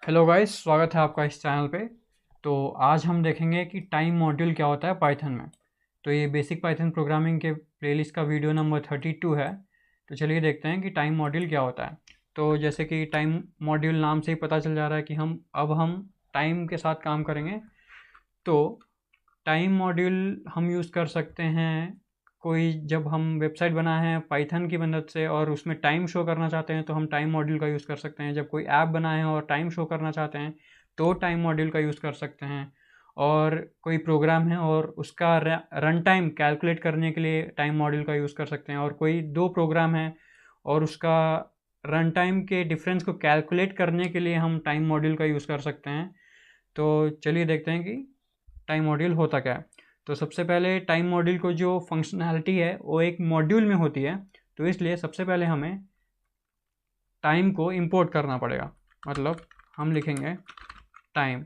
Hello guys, स्वागत है आपका इस चैनल पे। तो आज हम देखेंगे कि टाइम मॉड्यूल क्या होता है पाइथन में। तो ये बेसिक पाइथन प्रोग्रामिंग के प्लेलिस्ट का वीडियो नंबर 32 है। तो चलिए देखते हैं कि टाइम मॉड्यूल क्या होता है। तो जैसे कि टाइम मॉड्यूल नाम से ही पता चल जा रहा है कि हम टाइम के साथ काम करेंगे। तो टाइम मॉड्यूल हम यूज़ कर सकते हैं कोई जब हम वेबसाइट बनाए हैं पाइथन की मदद से और उसमें टाइम शो करना चाहते हैं तो हम टाइम मॉड्यूल का यूज़ कर सकते हैं। जब कोई ऐप बनाए हैं और टाइम शो करना चाहते हैं तो टाइम मॉड्यूल का यूज़ कर सकते हैं। और कोई प्रोग्राम है और उसका रन टाइम कैलकुलेट करने के लिए टाइम मॉड्यूल का यूज़ कर सकते हैं। और कोई दो प्रोग्राम है और उसका रन टाइम के डिफरेंस को कैलकुलेट करने के लिए हम टाइम मॉड्यूल का यूज़ कर सकते हैं। तो चलिए देखते हैं कि टाइम मॉड्यूल होता क्या है। तो सबसे पहले टाइम मॉड्यूल को जो फंक्शनैलिटी है वो एक मॉड्यूल में होती है। तो इसलिए सबसे पहले हमें टाइम को इंपोर्ट करना पड़ेगा। मतलब हम लिखेंगे टाइम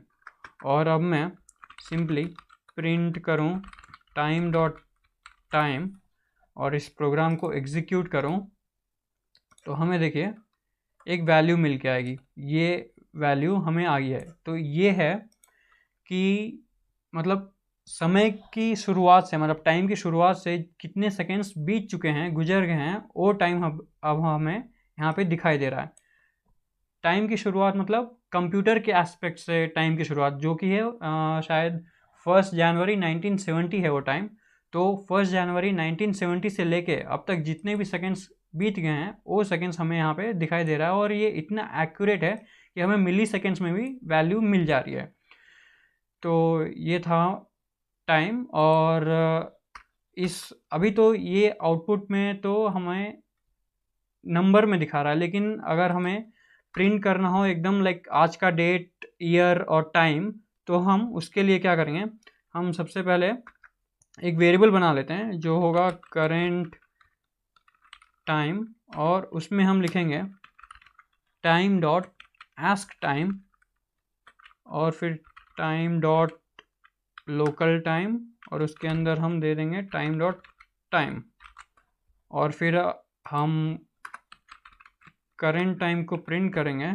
और अब मैं सिंपली प्रिंट करूं टाइम डॉट टाइम और इस प्रोग्राम को एग्जीक्यूट करूं तो हमें देखिए एक वैल्यू मिल के आएगी। ये वैल्यू हमें आई है। तो ये है कि मतलब समय की शुरुआत से मतलब टाइम की शुरुआत से कितने सेकेंड्स बीत चुके हैं, गुजर गए हैं, वो टाइम अब हमें यहाँ पे दिखाई दे रहा है। टाइम की शुरुआत मतलब कंप्यूटर के एस्पेक्ट से टाइम की शुरुआत जो कि है शायद 1 जनवरी 1970 है वो टाइम। तो 1 जनवरी 1970 से लेके अब तक जितने भी सेकेंड्स बीत गए हैं वो सेकेंड्स हमें यहाँ पे दिखाई दे रहा है। और ये इतना एक्यूरेट है कि हमें मिली सेकेंड्स में भी वैल्यू मिल जा रही है। तो ये था टाइम। और इस अभी तो ये आउटपुट में तो हमें नंबर में दिखा रहा है, लेकिन अगर हमें प्रिंट करना हो एकदम लाइक आज का डेट, ईयर और टाइम, तो हम उसके लिए क्या करेंगे, हम सबसे पहले एक वेरिएबल बना लेते हैं जो होगा करेंट टाइम और उसमें हम लिखेंगे टाइम डॉट आस्क टाइम और फिर टाइम डॉट लोकल टाइम और उसके अंदर हम दे देंगे टाइम डॉट टाइम। और फिर हम करेंट टाइम को प्रिंट करेंगे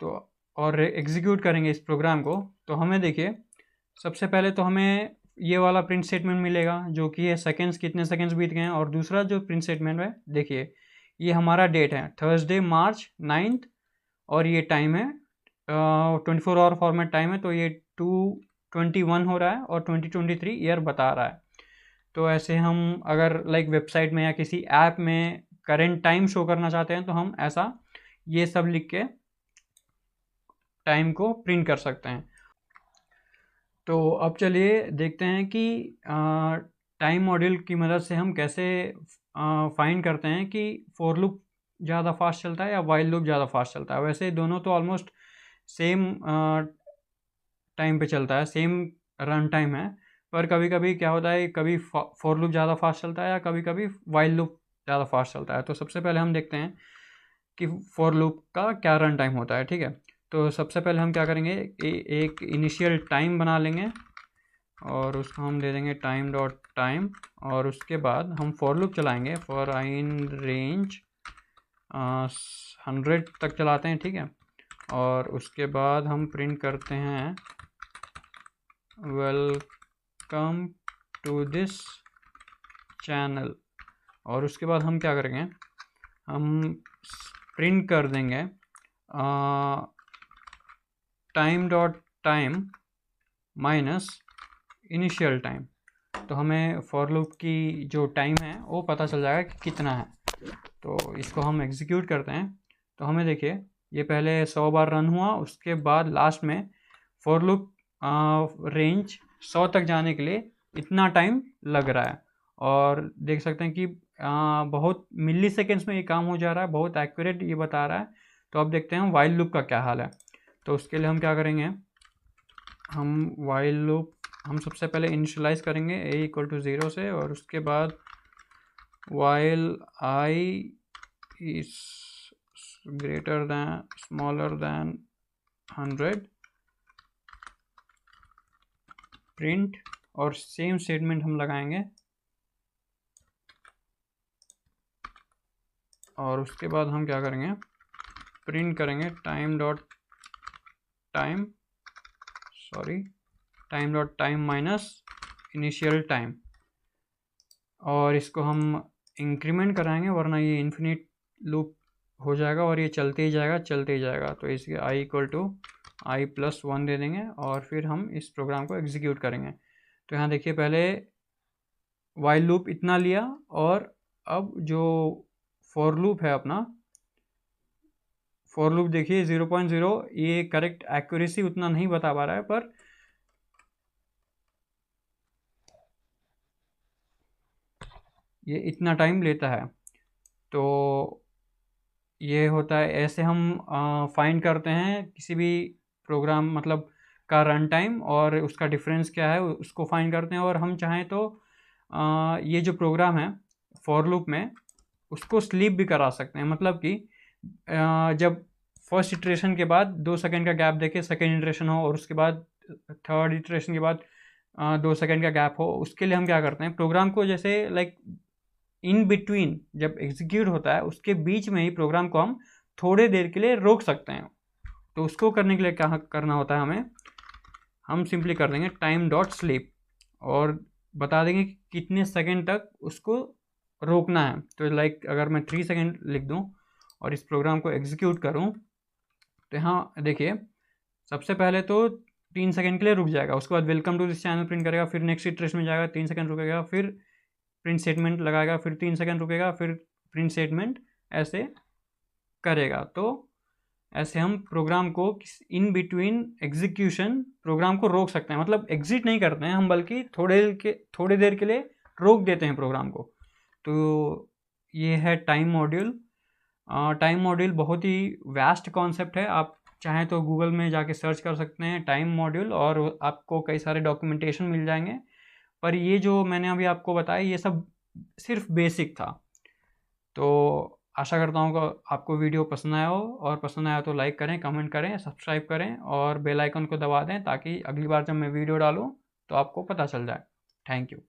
तो और एग्जीक्यूट करेंगे इस प्रोग्राम को। तो हमें देखिए सबसे पहले तो हमें ये वाला प्रिंट स्टेटमेंट मिलेगा जो कि है सेकेंड्स, कितने सेकेंड्स बीत गए हैं। और दूसरा जो प्रिंट स्टेटमेंट है देखिए ये हमारा डेट है थर्सडे मार्च 9 और ये टाइम है 24 आवर फॉर्मेट टाइम है। तो ये 2:21 हो रहा है और 2023 ईयर बता रहा है। तो ऐसे हम अगर लाइक वेबसाइट में या किसी ऐप में करेंट टाइम शो करना चाहते हैं तो हम ऐसा ये सब लिख के टाइम को प्रिंट कर सकते हैं। तो अब चलिए देखते हैं कि टाइम मॉड्यूल की मदद से हम कैसे फाइंड करते हैं कि फॉर लूप ज़्यादा फास्ट चलता है या वाइल लूप ज़्यादा फास्ट चलता है। वैसे दोनों तो ऑलमोस्ट सेम टाइम पे चलता है, सेम रन टाइम है। पर कभी कभी क्या होता है, कभी फॉर लूप ज़्यादा फास्ट चलता है या कभी कभी वाइल लूप ज़्यादा फास्ट चलता है। तो सबसे पहले हम देखते हैं कि फॉर लूप का क्या रन टाइम होता है। ठीक है, तो सबसे पहले हम क्या करेंगे, एक इनिशियल टाइम बना लेंगे और उसको हम दे देंगे टाइम डॉट टाइम और उसके बाद हम फॉर लूप चलाएंगे फॉर आई इन रेंज 100 तक चलाते हैं। ठीक है, और उसके बाद हम प्रिंट करते हैं वेलकम टू दिस चैनल। और उसके बाद हम क्या करेंगे, हम प्रिंट कर देंगे time dot time minus initial time. तो हमें फॉर लूप की जो टाइम है वो पता चल जाएगा कि कितना है। तो इसको हम एग्जीक्यूट करते हैं तो हमें देखिए ये पहले 100 बार रन हुआ, उसके बाद लास्ट में फॉर लूप रेंज 100 तक जाने के लिए इतना टाइम लग रहा है। और देख सकते हैं कि बहुत मिली सेकेंड्स में ये काम हो जा रहा है, बहुत एक्यूरेट ये बता रहा है। तो अब देखते हैं वाइल लूप का क्या हाल है। तो उसके लिए हम क्या करेंगे, हम वाइल लूप हम सबसे पहले इनिशियलाइज करेंगे a=0 से और उसके बाद while i is greater than smaller than 100 print और सेम स्टेटमेंट हम लगाएंगे और उसके बाद हम क्या करेंगे, प्रिंट करेंगे time dot time minus initial time, और इसको हम इंक्रीमेंट कराएंगे वरना ये इन्फिनिट लूप हो जाएगा और ये चलते ही जाएगा। तो इसके i इक्वल टू i+1 दे देंगे और फिर हम इस प्रोग्राम को एग्जीक्यूट करेंगे। तो यहाँ देखिए, पहले वाइल लूप इतना लिया और अब जो फॉर लूप है अपना, फॉर लूप देखिए 0.0, ये करेक्ट एक्यूरेसी उतना नहीं बता पा रहा है, पर ये इतना टाइम लेता है। तो ये होता है, ऐसे हम फाइंड करते हैं किसी भी प्रोग्राम मतलब का रन टाइम और उसका डिफरेंस क्या है उसको फाइंड करते हैं। और हम चाहें तो ये जो प्रोग्राम है फॉर लूप में उसको स्लीप भी करा सकते हैं, मतलब कि जब फर्स्ट इटरेशन के बाद 2 सेकंड का गैप देके सेकंड इटरेशन हो और उसके बाद थर्ड इटरेशन के बाद 2 सेकंड का गैप हो, उसके लिए हम क्या करते हैं, प्रोग्राम को जैसे लाइक इन बिटवीन जब एग्जीक्यूट होता है उसके बीच में ही प्रोग्राम को हम थोड़े देर के लिए रोक सकते हैं। तो उसको करने के लिए क्या करना होता है हमें, हम सिंपली कर देंगे टाइम डॉट स्लीप और बता देंगे कि कितने सेकंड तक उसको रोकना है। तो लाइक अगर मैं 3 सेकंड लिख दूं और इस प्रोग्राम को एग्जीक्यूट करूं तो यहाँ देखिए, सबसे पहले तो 3 सेकंड के लिए रुक जाएगा, उसके बाद welcome to this channel print करेगा, फिर नेक्स्ट इटरेशन में जाएगा 3 सेकंड रुकेगा, फिर प्रिंट स्टेटमेंट लगाएगा, फिर 3 सेकंड रुकेगा, फिर प्रिंट स्टेटमेंट, ऐसे करेगा। तो ऐसे हम प्रोग्राम को इन बिटवीन एग्जीक्यूशन प्रोग्राम को रोक सकते हैं, मतलब एग्जिट नहीं करते हैं हम बल्कि थोड़ी देर के लिए रोक देते हैं प्रोग्राम को। तो ये है टाइम मॉड्यूल। टाइम मॉड्यूल बहुत ही वास्ट कॉन्सेप्ट है, आप चाहें तो गूगल में जाके सर्च कर सकते हैं टाइम मॉड्यूल और आपको कई सारे डॉक्यूमेंटेशन मिल जाएंगे। पर ये जो मैंने अभी आपको बताया ये सब सिर्फ बेसिक था। तो आशा करता हूँ कि आपको वीडियो पसंद आया हो, और पसंद आया तो लाइक करें, कमेंट करें, सब्सक्राइब करें और बेल आइकन को दबा दें ताकि अगली बार जब मैं वीडियो डालूँ तो आपको पता चल जाए। Thank you.